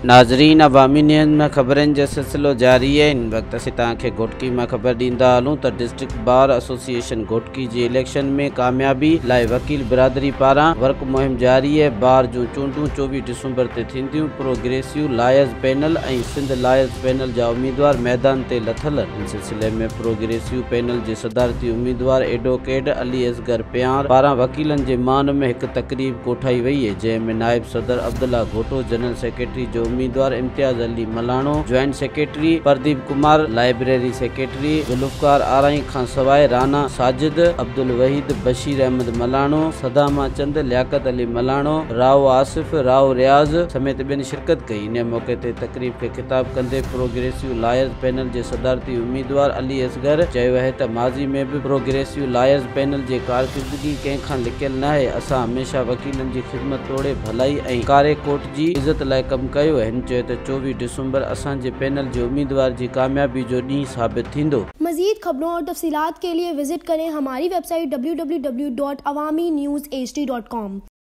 नाज़रीन, अवामी न्यूज़ में खबरन जो सिलसिलो जारी है। इन वक्त असीं तव्हांखे घोटकी में खबर ॾींदा हलूं त डिस्ट्रिक्ट बार एसोसिएशन घोटकी जी इलेक्शन में कामयाबी लाइ वकील बिरादरी पारां वर्क मुहिम जारी है। बार जो चूंडूं 24 डिसंबर ते थींदियूं। प्रोग्रेसिव लायर्स पैनल ऐं सिंध लायर्स पैनल जा उम्मीदवार मैदान ते लथल। इन सिलसिले में प्रोग्रेसिव पैनल जे सदारती उम्मीदवार एडवोकेट अली असगर प्यार पारां वकीलन जे मान में एक तकरीब कोठाई वई है, जंहिंमें नायब सदर अब्दुल्ला घोटो, जनरल सेक्रेटरी जो उम्मीदवार इम्तियाज अली मलाणो, joint secretary Pradeep Kumar, library secretary Zulfiqar आरई खां सवाइ राना साजिद, अब्दुल वहीद, बशीर अहमद मलाणो, सदामा चंद, लियाकत अली मलाणो, राव आसिफ, राव रियाज समेत ॿियनि शिरकत कई। इन मौके ते तकरीब खे खिताब कंदे प्रोग्रेसिव लायर्स पैनल जे सदारती उम्मीदवार अली असगर चयो है त माज़ी में भी प्रोग्रेसिव लायर्स पैनल जे कारकर्दगी कंहिंखां लिकियल न आहे। असां हमेशा वकीलनि जी ख़िदमत तोड़े भलाई ऐं कारे कोर्ट जी इज़त लाइ कमु कयो है। हिन चयो त 24 डिसंबर असांजे पैनल जे उम्मीदवार जी कामयाबी जो ॾींहुं साबित थींदो। मज़ीद खबरों और तफसीलात के लिए विजिट करें हमारी वेबसाइट www.awamiNewsHD.com।